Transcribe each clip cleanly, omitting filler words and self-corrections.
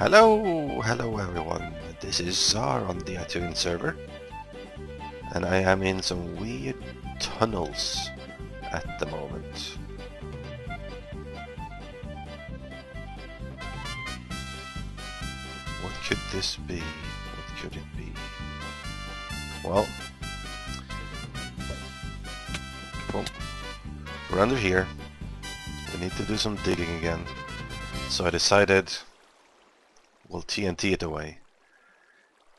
Hello everyone, this is Zzar on the ATuin server, and I am in some weird tunnels at the moment. What could this be? What could it be? Well, boom. We're under here. We need to do some digging again. So I decided we'll TNT it away.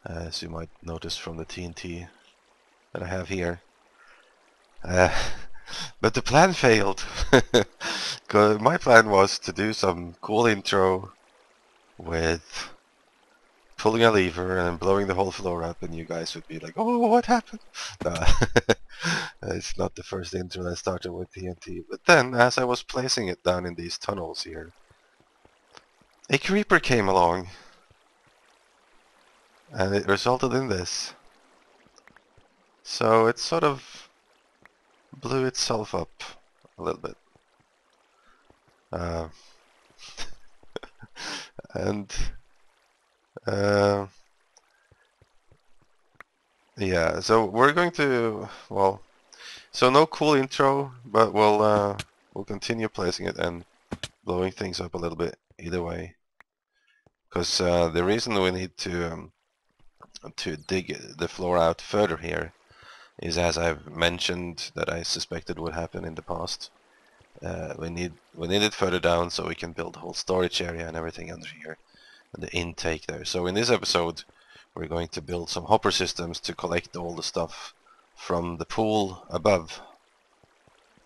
As you might notice from the TNT that I have here. But the plan failed. 'Cause my plan was to do some cool intro with pulling a lever and blowing the whole floor up, and you guys would be like, "Oh, what happened?" No, it's not the first intro I started with TNT. But then, as I was placing it down in these tunnels here, a creeper came along, and it resulted in this. So it sort of blew itself up a little bit. And yeah, so we're going to, well, so no cool intro, but we'll continue placing it and blowing things up a little bit either way. Because the reason we need to dig the floor out further here is, as I've mentioned, that I suspected would happen in the past. We need it further down so we can build a whole storage area and everything under here, and the intake there. So in this episode, we're going to build some hopper systems to collect all the stuff from the pool above,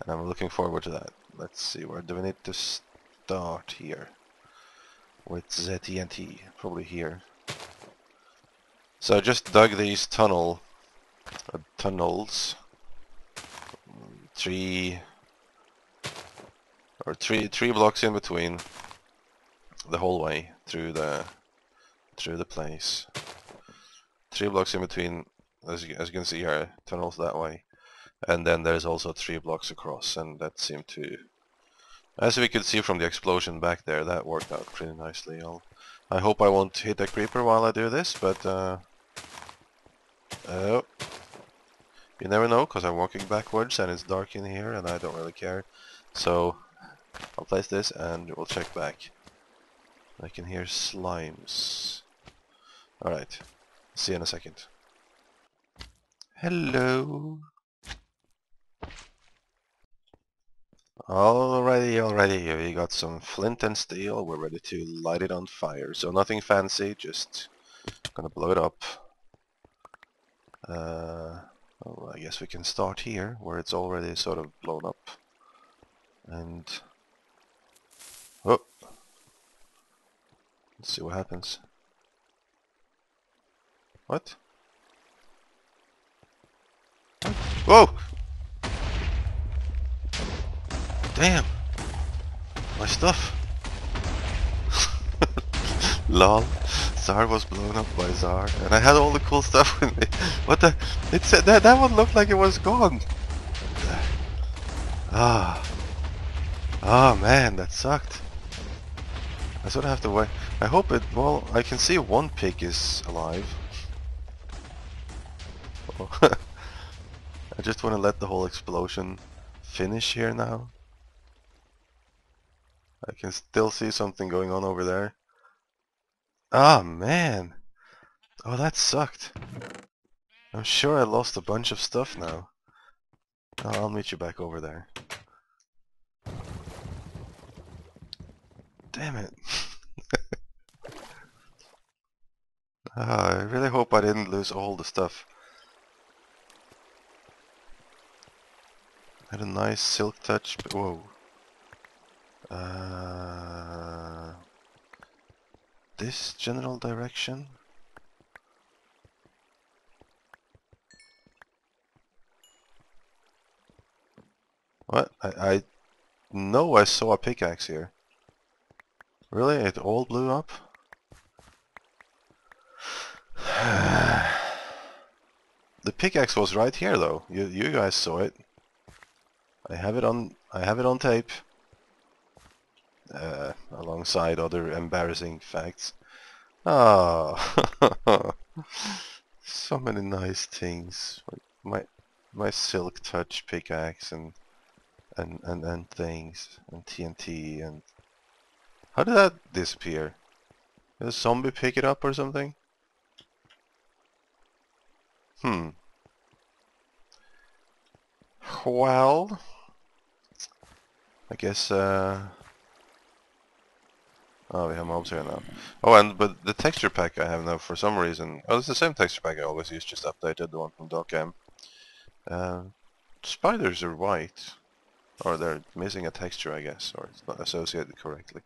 and I'm looking forward to that. Let's see, where do we need to start here? With ZTNT, probably here. So I just dug these tunnels, three blocks in between the whole way through the place. 3 blocks in between, as you can see here, tunnels that way, and then there's also 3 blocks across, and that seemed to, as we could see from the explosion back there, that worked out pretty nicely. I hope I won't hit a creeper while I do this, but oh, you never know, because I'm walking backwards and it's dark in here and I don't really care. So I'll place this and we'll check back. I can hear slimes. Alright, see you in a second. Hello. Alrighty, we got some flint and steel. We're ready to light it on fire. So nothing fancy, just gonna blow it up. Well, I guess we can start here, where it's already sort of blown up. And oh, let's see what happens. What? Whoa! Damn! My stuff! Lol. Zzar was blown up by Zzar, and I had all the cool stuff with me. What the? It said that one looked like it was gone. Ah, man, that sucked. I sort of have to wait. I hope it. Well, I can see one pig is alive. I just want to let the whole explosion finish here now. I can still see something going on over there. Ah, man. Oh, that sucked. I'm sure I lost a bunch of stuff now. Oh, I'll meet you back over there. Damn it. I really hope I didn't lose all the stuff. Had a nice silk touch, but whoa. This general direction? What? I know I saw a pickaxe here. Really? It all blew up? The pickaxe was right here though. You guys saw it. I have it on tape. Alongside other embarrassing facts. Oh, so many nice things. Like my silk touch pickaxe and things and TNT and how did that disappear? Did a zombie pick it up or something? Hmm. Well, I guess oh, we have mobs here now. Oh, but the texture pack I have now for some reason. Oh, it's the same texture pack I always use, just updated, the one from DocM. Spiders are white, or they're missing a texture, I guess, or it's not associated correctly.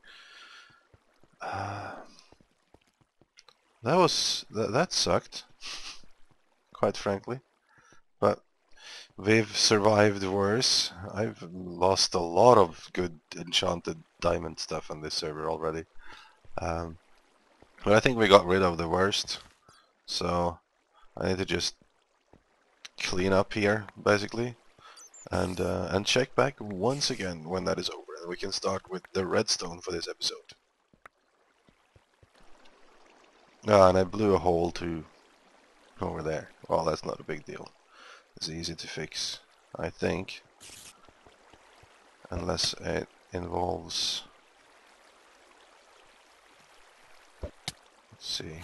That sucked, quite frankly. But we've survived worse. I've lost a lot of good enchanted diamond stuff on this server already. But I think we got rid of the worst, so I need to just clean up here, basically, and check back once again when that is over, and we can start with the redstone for this episode. Ah, and I blew a hole to over there. Well, that's not a big deal. It's easy to fix, I think, unless it involves. Let's see.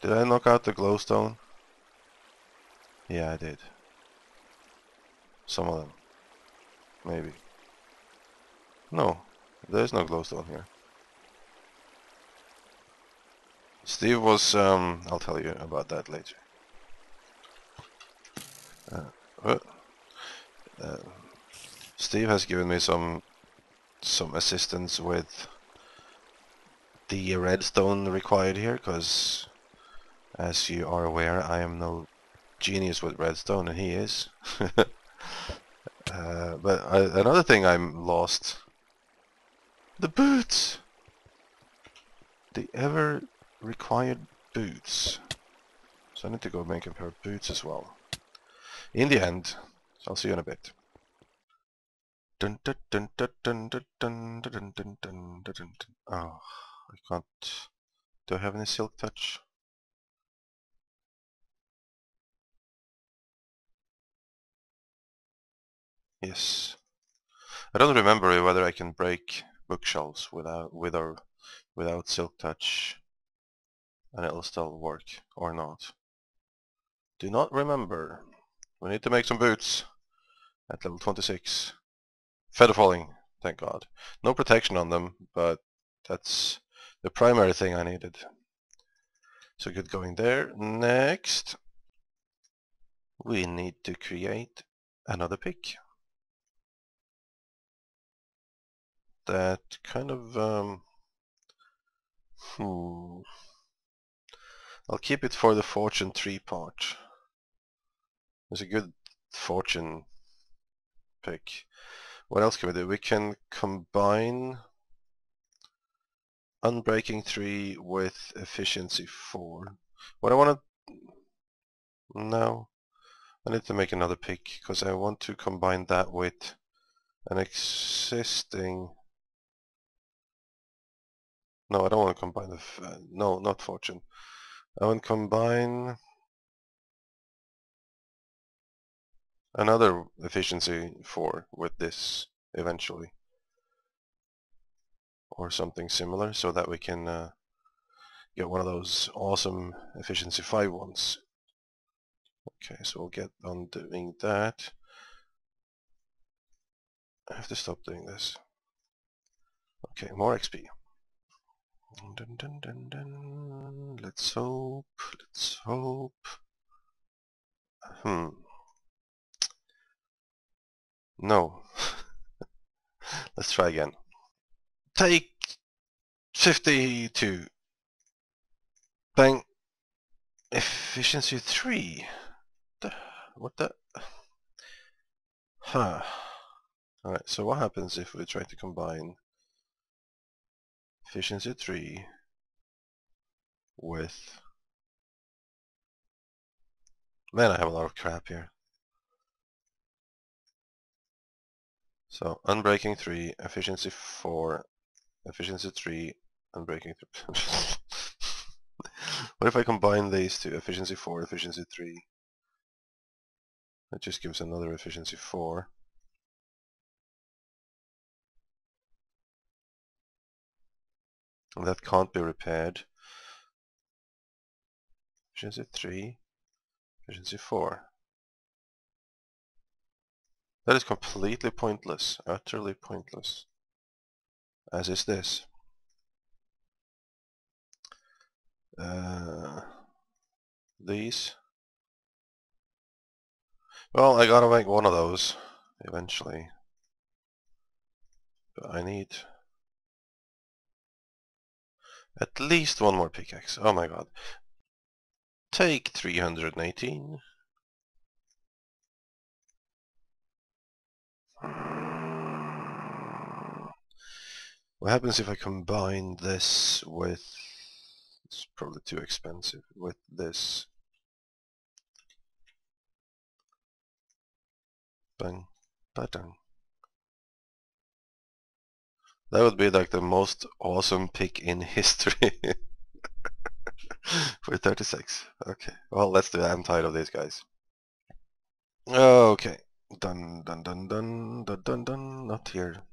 Did I knock out the glowstone? Yeah, I did. Some of them. Maybe. No, there's no glowstone here. Steve was, I'll tell you about that later. Uh, Steve has given me some assistance with the redstone required here, because as you are aware, I am no genius with redstone, and he is. But another thing I'm lost. The boots! The ever required boots. So I need to go make a pair of boots as well. In the end, so I'll see you in a bit. Dun, dun, dun, dun, dun, dun, dun, dun, dun, dun, dun, dun. Oh, I can't. Do I have any silk touch? Yes. I don't remember whether I can break bookshelves without silk touch, and it'll still work or not. Do not remember. We need to make some boots at level 26. Feather falling, thank God. No protection on them, but that's the primary thing I needed. So good going there. Next, we need to create another pick. That kind of, I'll keep it for the fortune 3 part. There's a good fortune pick. What else can we do? We can combine unbreaking 3 with efficiency 4. What I want to... No. I need to make another pick, because I want to combine that with an existing... No, I don't want to combine the... no, not fortune. I want to combine another efficiency 4 with this eventually. Or something similar, so that we can get one of those awesome efficiency 5 ones. Okay, so we'll get on doing that. I have to stop doing this. Okay, more XP. Dun, dun, dun, dun. Let's hope. Let's hope. No. Let's try again. Take 52. Bang. Efficiency 3. What the? Huh. Alright, so what happens if we try to combine efficiency 3 with... Man, I have a lot of crap here. So, unbreaking 3, efficiency 4, efficiency 3, and breaking 3. What if I combine these two? Efficiency 4, efficiency 3. That just gives another efficiency 4. And that can't be repaired. Efficiency 3, efficiency 4. That is completely pointless, utterly pointless. As is this. These. Well, I gotta make one of those eventually. But I need at least one more pickaxe. Oh my god. Take 318. What happens if I combine this with... It's probably too expensive. With this. Bang. Ba-dang. That would be like the most awesome pick in history. For 36. Okay. Well, let's do that. I'm tired of these guys. Okay. Done, done, done, done, done, done, done. Not here.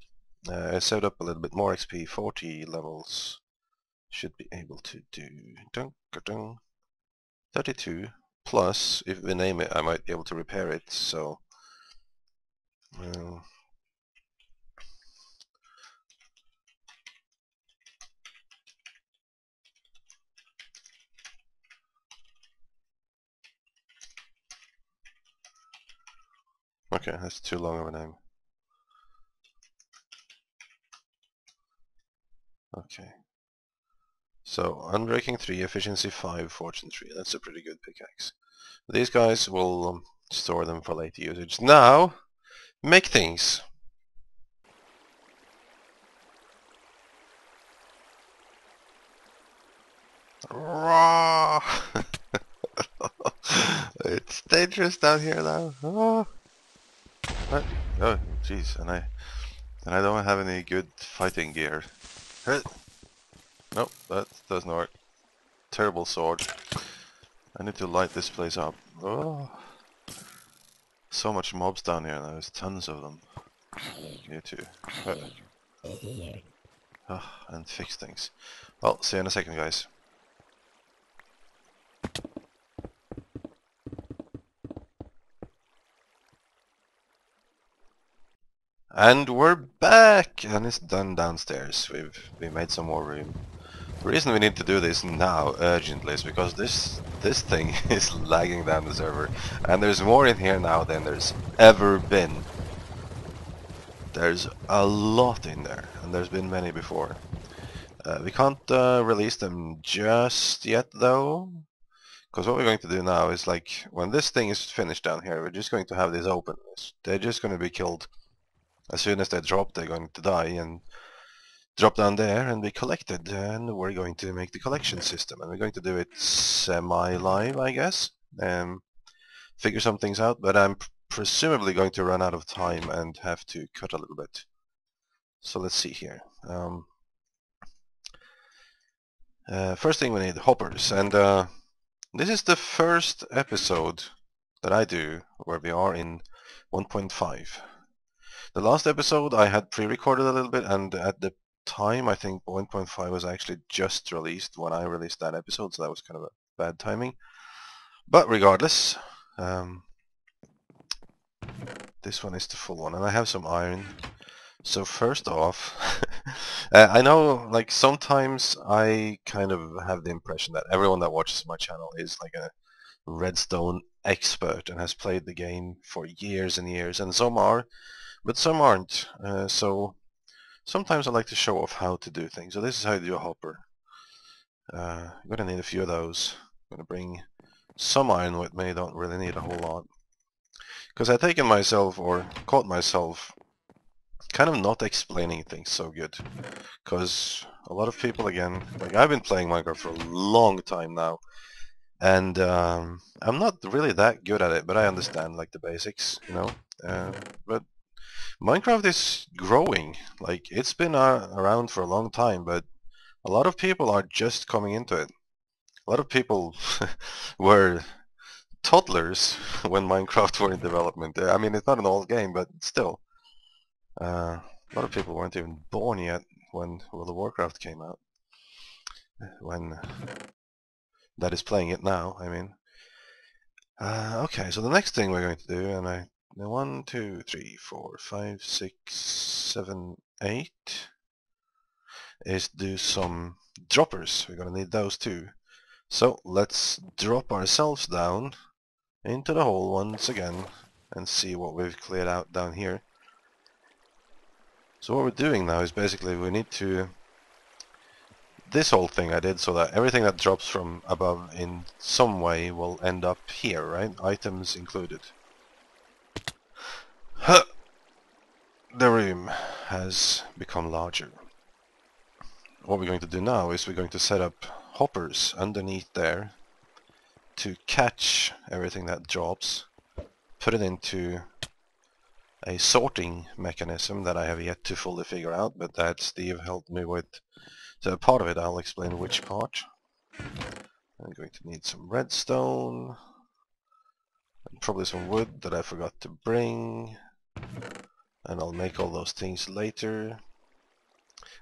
I saved up a little bit more XP. 40 levels. Should be able to do... Dun, dun, 32. Plus, if we name it, I might be able to repair it, so... okay, that's too long of a name. Okay. So, Unbreaking 3, Efficiency 5, Fortune 3. That's a pretty good pickaxe. These guys will store them for later usage. Now, make things! It's dangerous down here now. Oh. What? Oh, jeez, and I don't have any good fighting gear. Nope, that doesn't work. Terrible sword. I need to light this place up. Oh, so much mobs down here. There's tons of them. You too. And fix things. Well, see you in a second, guys. And we're back, and it's done downstairs. We made some more room. The reason we need to do this now urgently is because this thing is lagging down the server, and there's more in here now than there's ever been. There's a lot in there, and there's been many before. We can't release them just yet though, because what we're going to do now is, like, when this thing is finished down here, we're just going to have these open. They're just going to be killed. As soon as they drop, they're going to die and drop down there and be collected, and we're going to make the collection system, and we're going to do it semi-live, I guess, figure some things out, but I'm presumably going to run out of time and have to cut a little bit. So let's see here. First thing we need, hoppers, and this is the first episode that I do where we are in 1.5. The last episode I had pre-recorded a little bit, and at the time I think 1.5 was actually just released when I released that episode, so that was kind of a bad timing. But regardless, this one is the full one, and I have some iron. So first off, I know, like, sometimes I kind of have the impression that everyone that watches my channel is like a redstone expert and has played the game for years and years, and some are, but some aren't. So sometimes I like to show off how to do things. So this is how you do a hopper. I'm gonna need a few of those. I'm gonna bring some iron with me, don't really need a whole lot. Because I've taken myself, or caught myself, kind of not explaining things so good. Because a lot of people, again, like, I've been playing Minecraft for a long time now, and I'm not really that good at it, but I understand, like, the basics, you know. But Minecraft is growing. Like, it's been around for a long time, but a lot of people are just coming into it. A lot of people were toddlers when Minecraft were in development. I mean, it's not an old game, but still. A lot of people weren't even born yet when World of Warcraft came out. When that is playing it now, I mean. Okay, so the next thing we're going to do, and I 1, 2, 3, 4, 5, 6, 7, 8, is do some droppers. We're gonna need those too. So let's drop ourselves down into the hole once again and see what we've cleared out down here. So what we're doing now is basically we need to... This whole thing I did so that everything that drops from above in some way will end up here, right? Items included. Huh. The room has become larger. What we're going to do now is we're going to set up hoppers underneath there to catch everything that drops, put it into a sorting mechanism that I have yet to fully figure out, but that Steve helped me with. So part of it, I'll explain which part. I'm going to need some redstone, and probably some wood that I forgot to bring, and I'll make all those things later.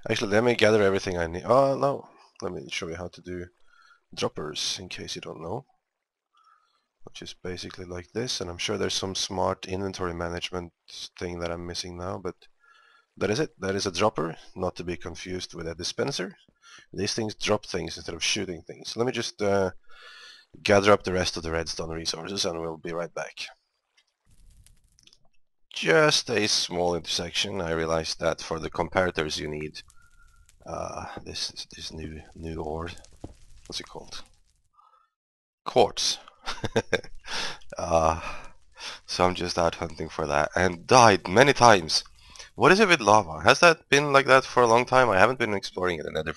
Actually, let me gather everything I need. Oh, no. Let me show you how to do droppers, in case you don't know. Which is basically like this, and I'm sure there's some smart inventory management thing that I'm missing now, but that is it. That is a dropper, not to be confused with a dispenser. These things drop things instead of shooting things. Let me just gather up the rest of the redstone resources and we'll be right back. Just a small intersection. I realized that for the comparators you need this new ore. What's it called? Quartz. So I'm just out hunting for that and died many times. What is it with lava? Has that been like that for a long time? I haven't been exploring it in Nether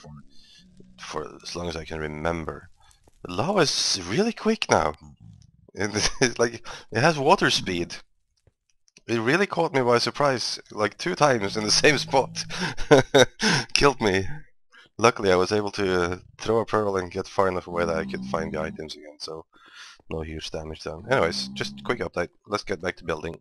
for as long as I can remember. The lava is really quick now. It's like it has water speed. It really caught me by surprise, like 2 times in the same spot. Killed me. Luckily, I was able to throw a pearl and get far enough away that I could find the items again, so no huge damage done. Anyways, just quick update. Let's get back to building.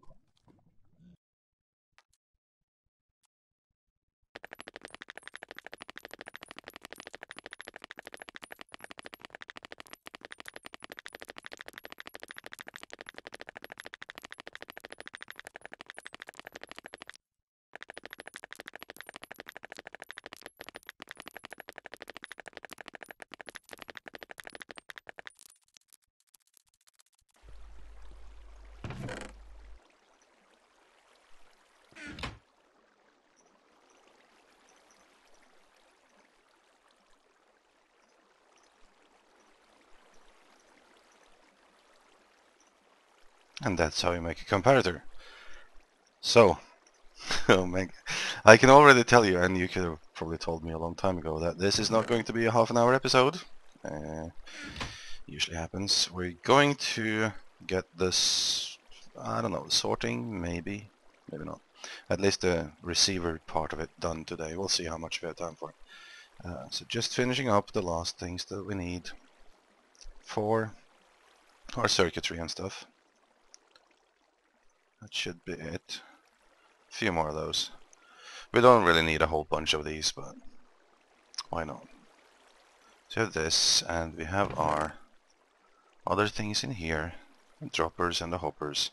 And that's how you make a comparator. So, oh man, I can already tell you, and you could have probably told me a long time ago, that this is not going to be a half-an-hour episode. Usually happens. We're going to get this, I don't know, sorting, maybe not. At least the receiver part of it done today. We'll see how much we have time for. So just finishing up the last things that we need for our circuitry and stuff. That should be it. A few more of those. We don't really need a whole bunch of these, but why not? So we have this, and we have our other things in here. The droppers and the hoppers.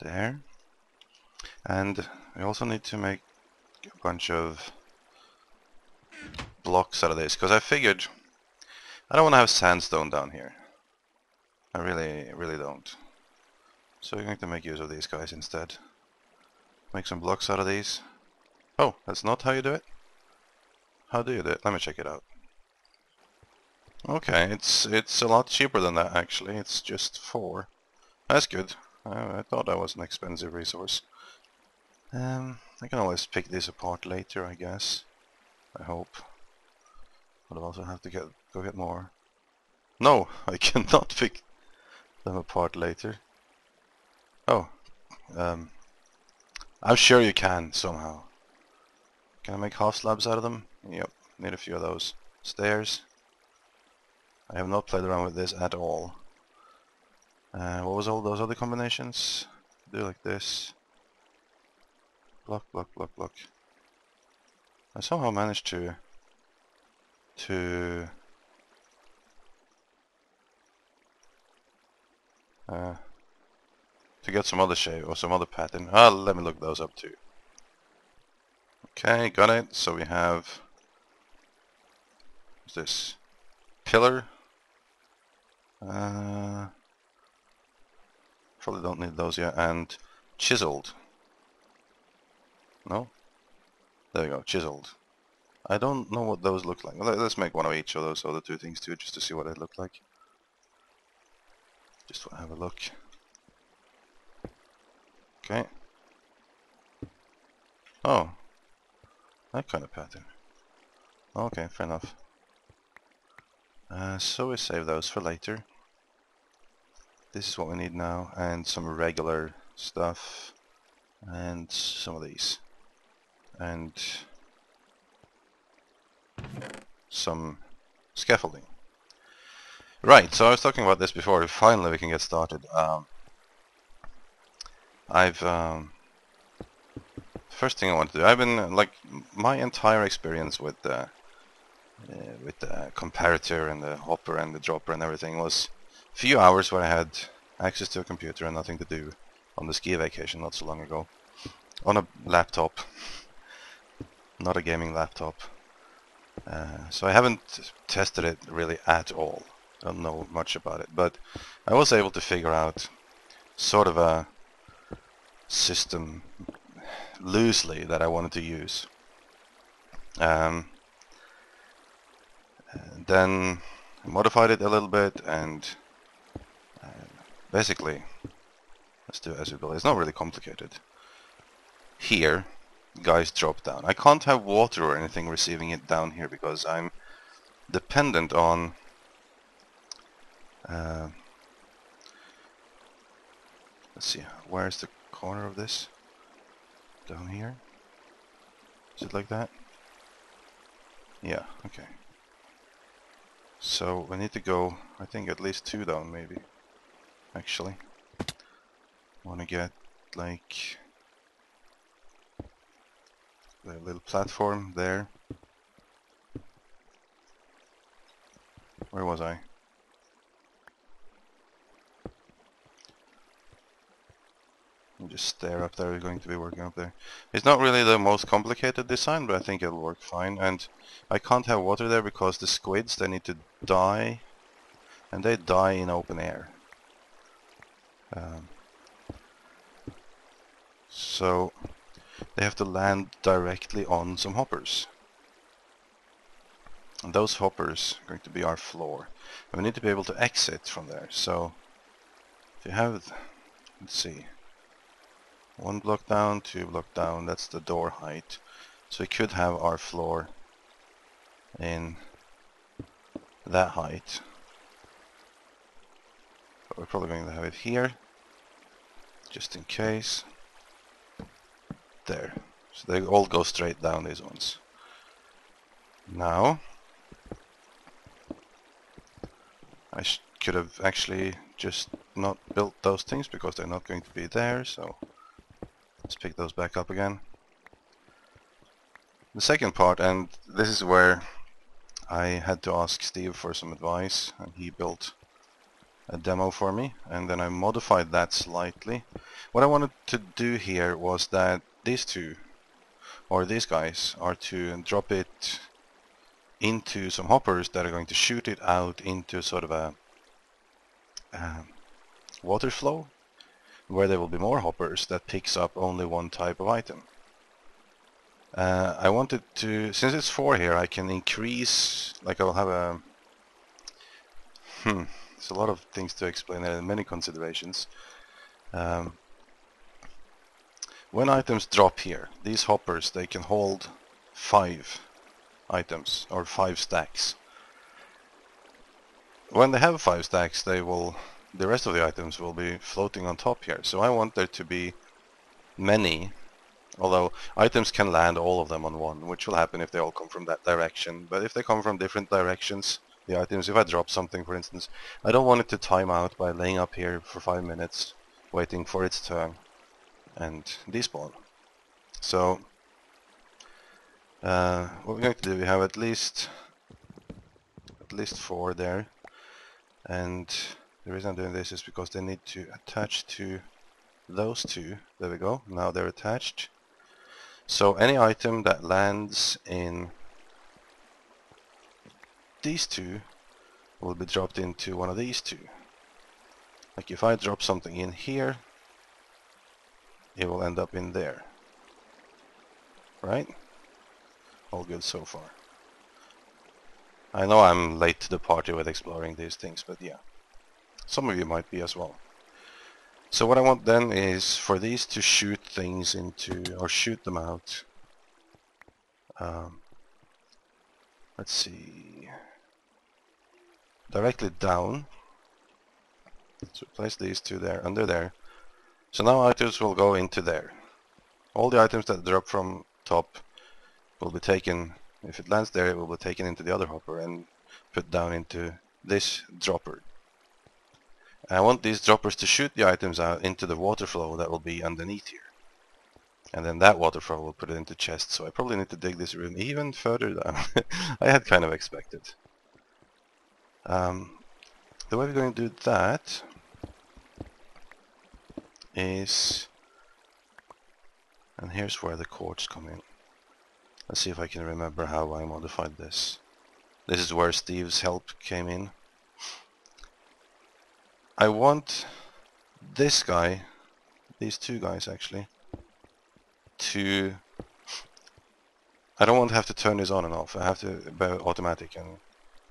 There. And we also need to make a bunch of blocks out of this, because I figured I don't want to have sandstone down here. I really don't. So we're going to make use of these guys instead. Make some blocks out of these. Oh, that's not how you do it? How do you do it? Let me check it out. Okay, it's a lot cheaper than that actually. It's just 4. That's good. I thought that was an expensive resource. I can always pick this apart later, I guess. I hope. But I'll also have to go get more. No, I cannot pick them apart later. Oh, I'm sure you can somehow. Can I make half slabs out of them? Yep, need a few of those. Stairs. I have not played around with this at all. What was all those other combinations? Do like this. Block, block, block, block. I somehow managed to get some other shape or some other pattern. Let me look those up too. Okay, got it. So we have what's this? Pillar. Probably don't need those yet. And chiseled. No? There you go, chiseled. I don't know what those look like. Let's make one of each of those other two things too, just to see what they look like. Just want to have a look. Okay. Oh. That kind of pattern. Okay, fair enough. So we save those for later. This is what we need now, and some regular stuff, and some of these, and some scaffolding. Right, so I was talking about this before. Finally we can get started. First thing I want to do, I've been, like, my entire experience with the comparator and the hopper and the dropper and everything was a few hours where I had access to a computer and nothing to do on the ski vacation not so long ago, on a laptop, not a gaming laptop. So I haven't tested it really at all. I don't know much about it, but I was able to figure out sort of a system loosely that I wanted to use. Then I modified it a little bit, and basically, let's do it as we go. It's not really complicated. Here, guys drop down. I can't have water or anything receiving it down here because I'm dependent on let's see, where's the corner of this? Down here? Is it like that? Yeah, okay. So we need to go, I think, at least 2 down, maybe. Actually, want to get like the little platform there. Where was I? Just stare up there. We're going to be working up there. It's not really the most complicated design, but I think it'll work fine. And I can't have water there because the squids, they need to die, and they die in open air. So they have to land directly on some hoppers. And those hoppers are going to be our floor. And we need to be able to exit from there. So if you have, let's see, 1 block down, 2 block down, that's the door height. So we could have our floor in that height. But we're probably going to have it here, just in case. There. So they all go straight down, these ones. Now, I could have actually just not built those things because they're not going to be there, so let's pick those back up again. The second part, and this is where I had to ask Steve for some advice, and he built a demo for me, and then I modified that slightly. What I wanted to do here was that these two, or these guys, are to drop it into some hoppers that are going to shoot it out into sort of a water flow, where there will be more hoppers that picks up only one type of item. I wanted to, since it's 4 here, I can increase, like I'll have a, it's a lot of things to explain and many considerations. When items drop here, these hoppers, they can hold 5 items, or 5 stacks. When they have 5 stacks, they will, the rest of the items will be floating on top here. So I want there to be many. Although items can land all of them on one, which will happen if they all come from that direction. But if they come from different directions, the items, if I drop something for instance, I don't want it to time out by laying up here for 5 minutes, waiting for its turn, and despawn. So, what we're going to do, we have at least 4 there. And the reason I'm doing this is because they need to attach to those two. There we go, now they're attached. So any item that lands in these two will be dropped into one of these two. Like if I drop something in here, it will end up in there. Right? All good so far. I know I'm late to the party with exploring these things, but yeah. Some of you might be as well. So what I want then is for these to shoot things into, or shoot them out. Let's see. Directly down. So place these two there, under there. So now items will go into there. All the items that drop from top will be taken, if it lands there, it will be taken into the other hopper and put down into this dropper. I want these droppers to shoot the items out into the water flow that will be underneath here. And then that water flow will put it into chests, so I probably need to dig this room even further down. I had kind of expected. The way we're going to do that is, and here's where the quartz come in. Let's see if I can remember how I modified this. This is where Steve's help came in. I want this guy, these two guys actually, to, I don't want to have to turn this on and off. I have to be automatic and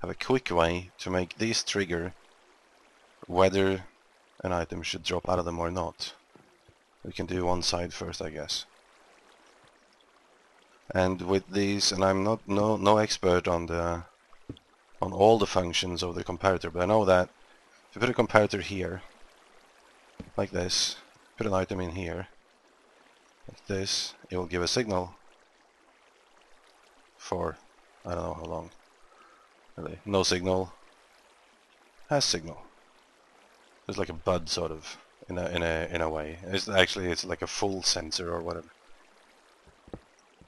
have a quick way to make these trigger whether an item should drop out of them or not. We can do one side first, I guess. And with these, and I'm not no expert on all the functions of the comparator, but I know that if you put a comparator here, like this, put an item in here, like this, it will give a signal for, I don't know how long, really, no signal, has signal. It's like a bud sort of, in a way. It's like a full sensor or whatever.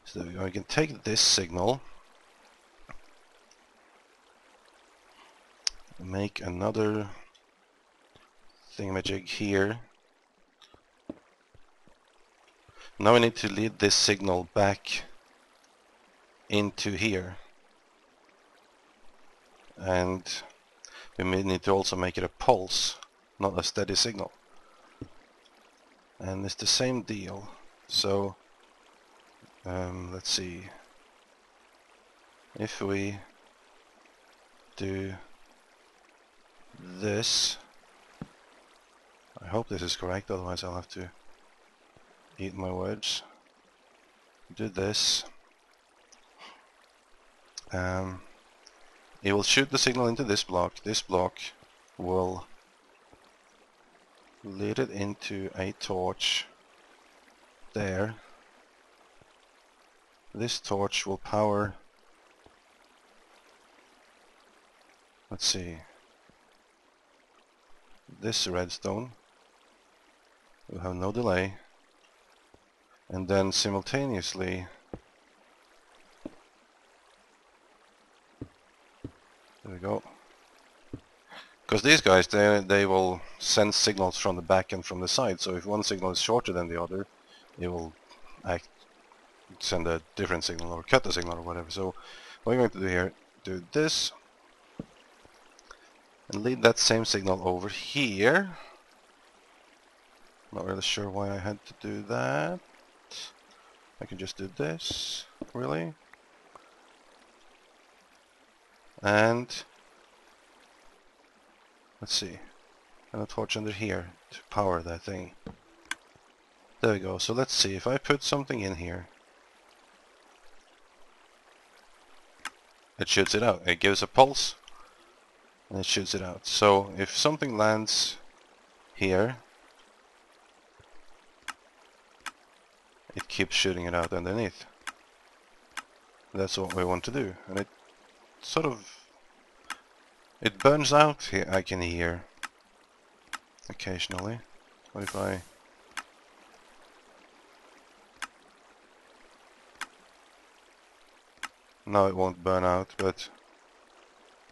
So we can take this signal, make another thingamajig here. Now we need to lead this signal back into here. And we may need to also make it a pulse, not a steady signal. And it's the same deal. So let's see. If we do this, I hope this is correct, otherwise I'll have to eat my words. Do this. It will shoot the signal into this block. This block will lead it into a torch there. This torch will power, let's see, this redstone. We'll have no delay. And then simultaneously, there we go. Because these guys, they will send signals from the back and from the side. So if one signal is shorter than the other, it will send a different signal or cut the signal or whatever. So what we're going to do here, do this and lead that same signal over here. Not really sure why I had to do that. I can just do this, really. And let's see, and a torch under here to power that thing. There we go. So let's see, if I put something in here, it shoots it out. It gives a pulse and it shoots it out. So if something lands here, keep shooting it out underneath. That's what we want to do, and it sort of, it burns out here, I can hear occasionally. What if I... No, it won't burn out, but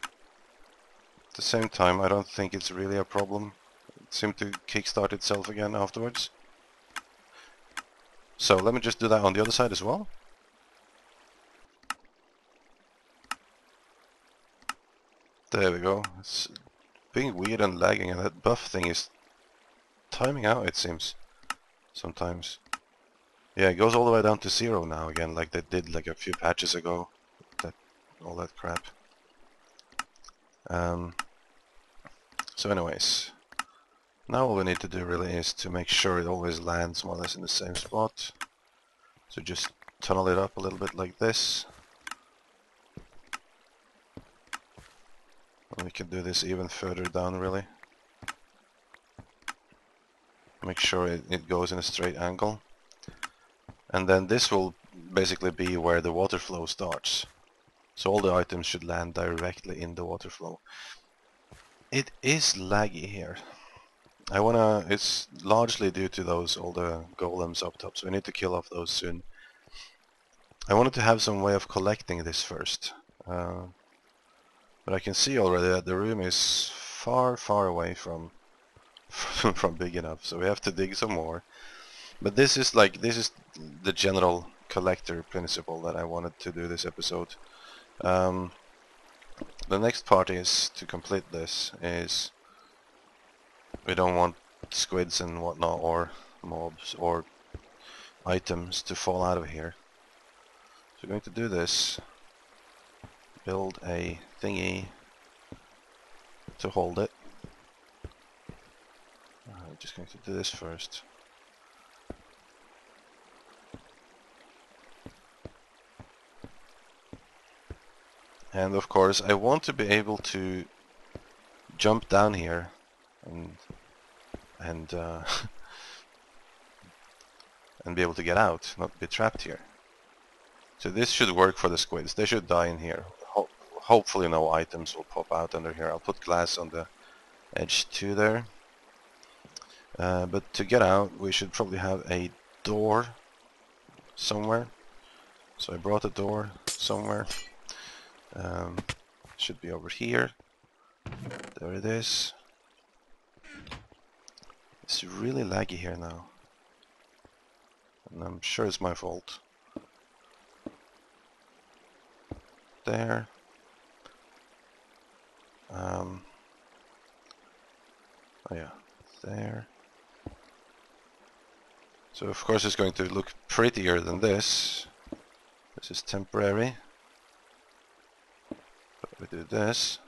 at the same time I don't think it's really a problem. It seemed to kickstart itself again afterwards. So let me just do that on the other side as well. There we go. It's being weird and lagging, and that buff thing is timing out, it seems, sometimes. Yeah, it goes all the way down to 0 now again, like they did like a few patches ago. All that crap. So anyways, now all we need to do really is to make sure it always lands more or less in the same spot. So just tunnel it up a little bit like this. And we can do this even further down really. Make sure it goes in a straight angle. And then this will basically be where the water flow starts. So all the items should land directly in the water flow. It is laggy here. It's largely due to all the golems up top, so we need to kill off those soon. I wanted to have some way of collecting this first. But I can see already that the room is far, far away from from big enough, so we have to dig some more. But this is the general collector principle that I wanted to do this episode. The next part is to complete this is we don't want squids and whatnot or mobs or items to fall out of here. So we're going to do this. Build a thingy to hold it. I'm just going to do this first. And of course I want to be able to jump down here and and be able to get out, not be trapped here. So this should work for the squids. They should die in here. Hopefully no items will pop out under here. I'll put glass on the edge too there. But to get out we should probably have a door somewhere. So I brought a door somewhere. Should be over here. There it is. It's really laggy here now. And I'm sure it's my fault. There. Oh yeah, there. So of course it's going to look prettier than this. This is temporary. But we do this.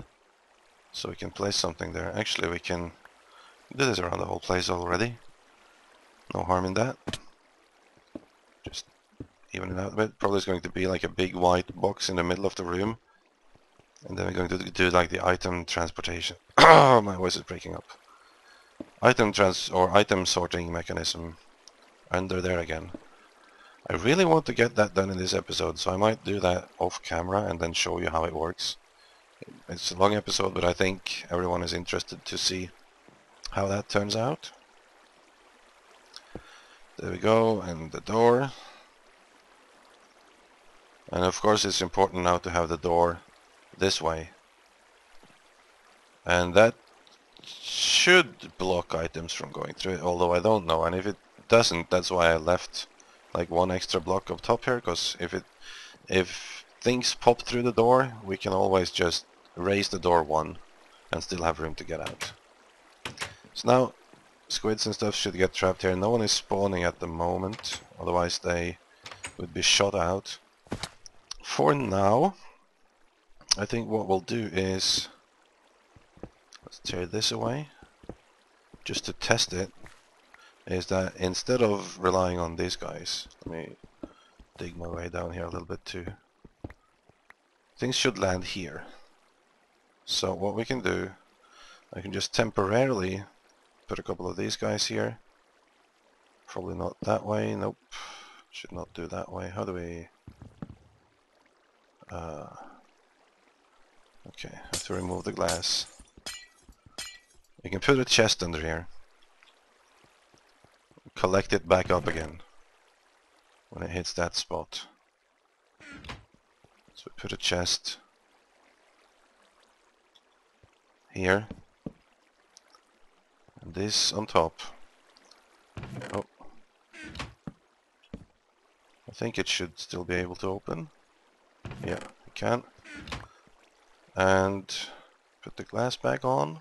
So we can place something there. Actually we can do this around the whole place already. No harm in that. Just even it out a bit. Probably it's going to be like a big white box in the middle of the room. And then we're going to do like the item transportation. My voice is breaking up. Item sorting mechanism under there again. I really want to get that done in this episode, so I might do that off camera and then show you how it works. It's a long episode, but I think everyone is interested to see how that turns out. There we go, and the door. And of course it's important now to have the door this way. And that should block items from going through it, although I don't know. And if it doesn't, that's why I left like one extra block up top here, because if things pop through the door, we can always just raise the door one and still have room to get out. So now squids and stuff should get trapped here. No one is spawning at the moment, otherwise they would be shot out. For now, I think what we'll do is let's tear this away. Just to test it, is that instead of relying on these guys, let me dig my way down here a little bit too. Things should land here. So what we can do, I can just temporarily put a couple of these guys here. Probably not that way, nope. should not do that way. How do we... okay, I have to remove the glass. You can put a chest under here. Collect it back up again when it hits that spot. So we put a chest here. And this on top. Oh. I think it should still be able to open. Yeah, it can. And put the glass back on.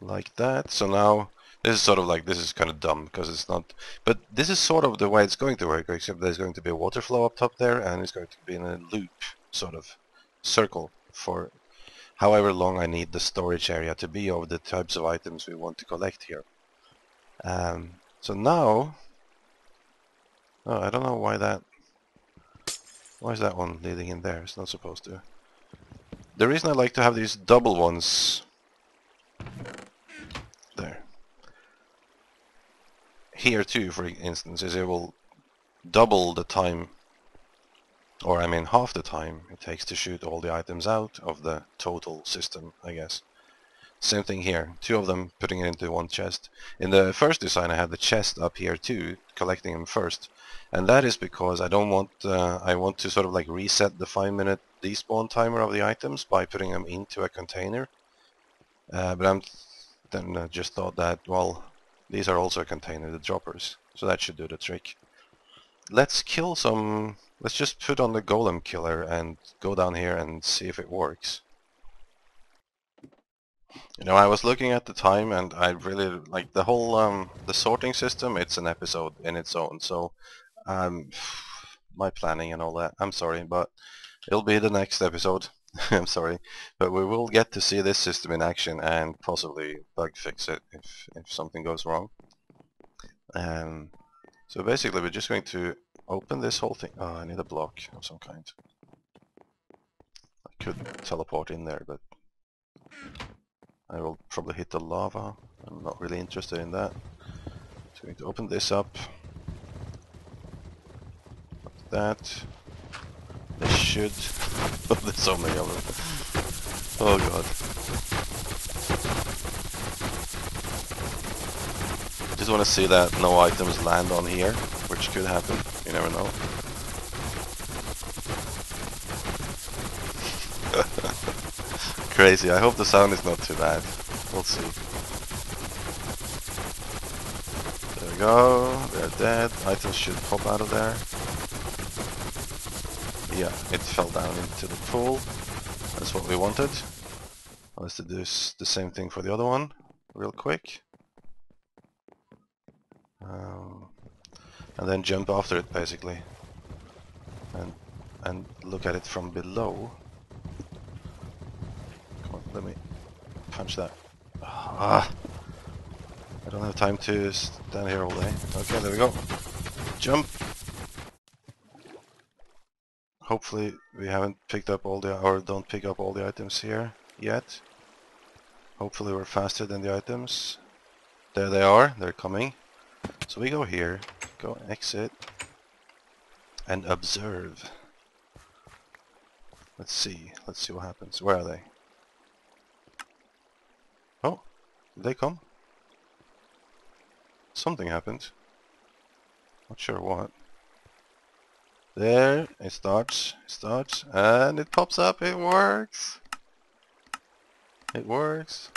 Like that. So now this is sort of like, this is kind of dumb because it's not, but this is sort of the way it's going to work, except there's going to be a water flow up top there, and it's going to be in a loop sort of circle for however long I need the storage area to be of the types of items we want to collect here. So now, oh, I don't know why is that one leading in there? It's not supposed to. The reason I like to have these double ones there, here too, for instance, is it will double the time, or I mean half the time it takes to shoot all the items out of the total system, I guess. Same thing here, two of them putting it into one chest. In the first design I had the chest up here too, collecting them first, and that is because I don't want, I want to sort of like reset the 5-minute despawn timer of the items by putting them into a container. But I'm then just thought that, well, these are also a container, the droppers, so that should do the trick. Let's kill some, let's just put on the golem killer and go down here and see if it works. You know, I was looking at the time and I really like the whole, the sorting system, it's an episode in its own, so my planning and all that, I'm sorry, but it'll be the next episode. I'm sorry, but we will get to see this system in action and possibly bug fix it if something goes wrong. So basically we're just going to open this whole thing. Oh, I need a block of some kind. I could teleport in there, but I will probably hit the lava. I'm not really interested in that. So I'm going to open this up. Like that. They should... Oh, there's so many of them. Oh god. Just want to see that no items land on here, which could happen. You never know. Crazy. I hope the sound is not too bad. We'll see. There we go. They're dead. Items should pop out of there. Yeah, it fell down into the pool. That's what we wanted. Let's do this, the same thing for the other one, real quick. And then jump after it, basically. And look at it from below. Come on, let me punch that. Ah! I don't have time to stand here all day. Okay, there we go. Jump! Hopefully we haven't picked up all the, or don't pick up all the items here yet. Hopefully we're faster than the items. There they are, they're coming. So we go here, go exit, and observe. Let's see what happens. Where are they? Oh, did they come? Something happened. Not sure what. There, it starts, and it pops up. It works. It works.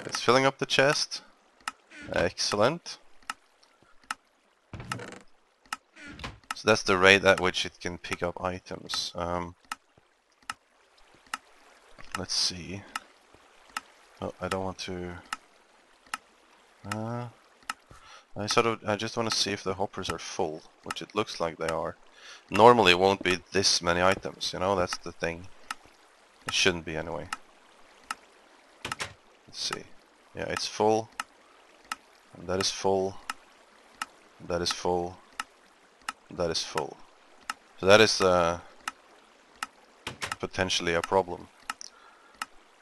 It's filling up the chest. Excellent. So that's the rate at which it can pick up items. Let's see. Oh, I don't want to... I just want to see if the hoppers are full, which it looks like they are. Normally it won't be this many items, you know, that's the thing. It shouldn't be anyway. Let's see. Yeah, it's full. And that is full. That is full. That is full. So that is potentially a problem.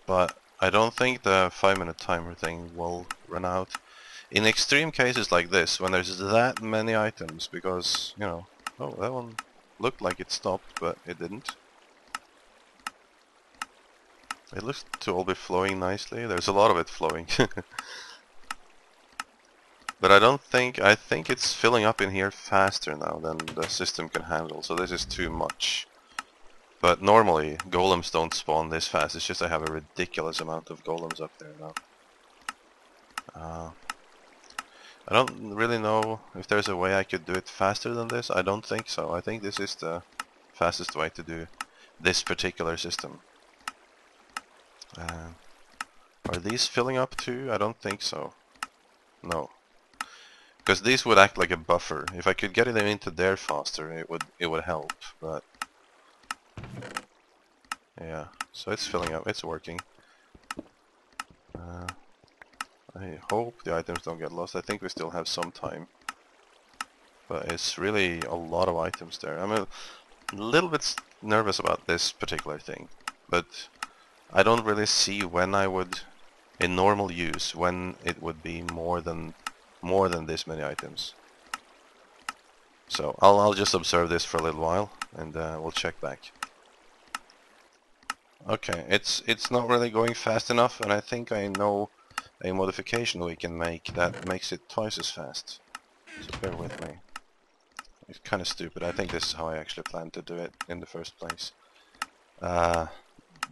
But I don't think the 5-minute timer thing will run out. In extreme cases like this, when there's that many items, because, you know, oh, that one looked like it stopped, but it didn't. It looks to all be flowing nicely. There's a lot of it flowing. But I think it's filling up in here faster now than the system can handle, so this is too much. But normally, golems don't spawn this fast, it's just I have a ridiculous amount of golems up there now. I don't really know if there's a way I could do it faster than this. I don't think so. I think this is the fastest way to do this particular system. Are these filling up too? I don't think so. No. Because these would act like a buffer. If I could get them into there faster, it would help, but yeah, so it's filling up, it's working. I hope the items don't get lost. I think we still have some time. But it's really a lot of items there. I'm a little bit nervous about this particular thing, but I don't really see when I would, in normal use, when it would be more than this many items. So I'll just observe this for a little while, and we'll check back. Okay, it's not really going fast enough, and I think I know a modification we can make that makes it twice as fast. So bear with me. It's kind of stupid. I think this is how I actually planned to do it in the first place.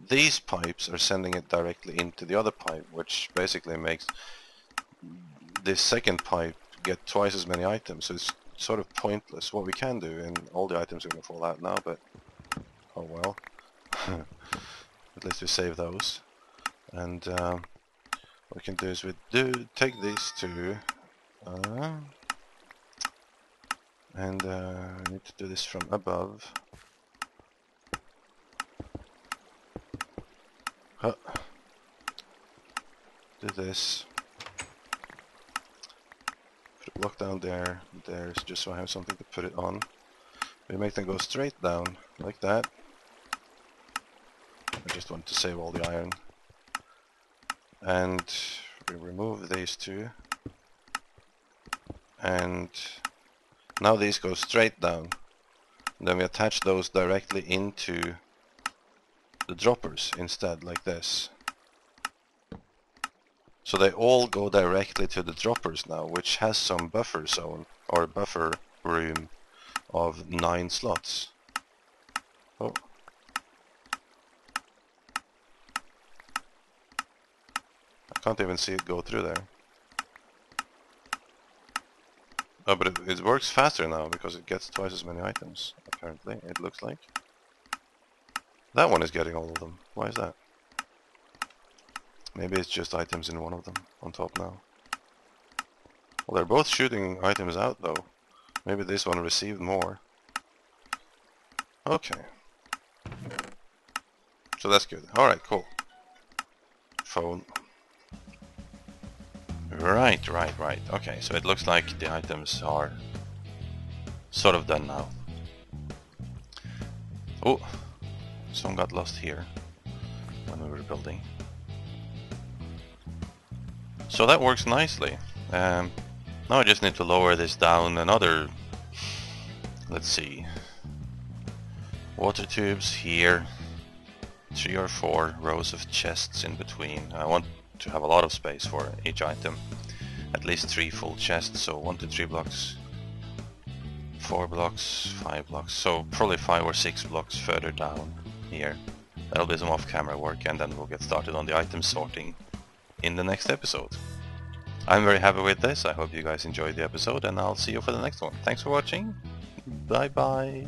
These pipes are sending it directly into the other pipe, which basically makes this second pipe get twice as many items, so it's sort of pointless. What we can do, and all the items are going to fall out now, but oh well. At least we save those. And what we can do is we take these two, and we need to do this from above. Do this. Put a block down there. There's just so I have something to put it on. We make them go straight down like that. I just want to save all the iron. And we remove these two. And now these go straight down. And then we attach those directly into the droppers instead, like this. So they all go directly to the droppers now, which has some buffer zone, or buffer room of 9 slots. Oh. I can't even see it go through there. Oh, but it works faster now because it gets twice as many items, apparently, it looks like. That one is getting all of them. Why is that? Maybe it's just items in one of them on top now. Well, they're both shooting items out though. Maybe this one received more. Okay. So that's good. Alright, cool. Phone. Right. Okay, so it looks like the items are sort of done now. Oh, some got lost here when we were building. So that works nicely. Now I just need to lower this down another, let's see, water tubes here, 3 or 4 rows of chests in between. I want to have a lot of space for each item, at least 3 full chests, so 1 to 3 blocks, 4 blocks, 5 blocks, so probably 5 or 6 blocks further down here. That'll be some off-camera work, and then we'll get started on the item sorting in the next episode. I'm very happy with this. I hope you guys enjoyed the episode, and I'll see you for the next one. Thanks for watching. Bye bye.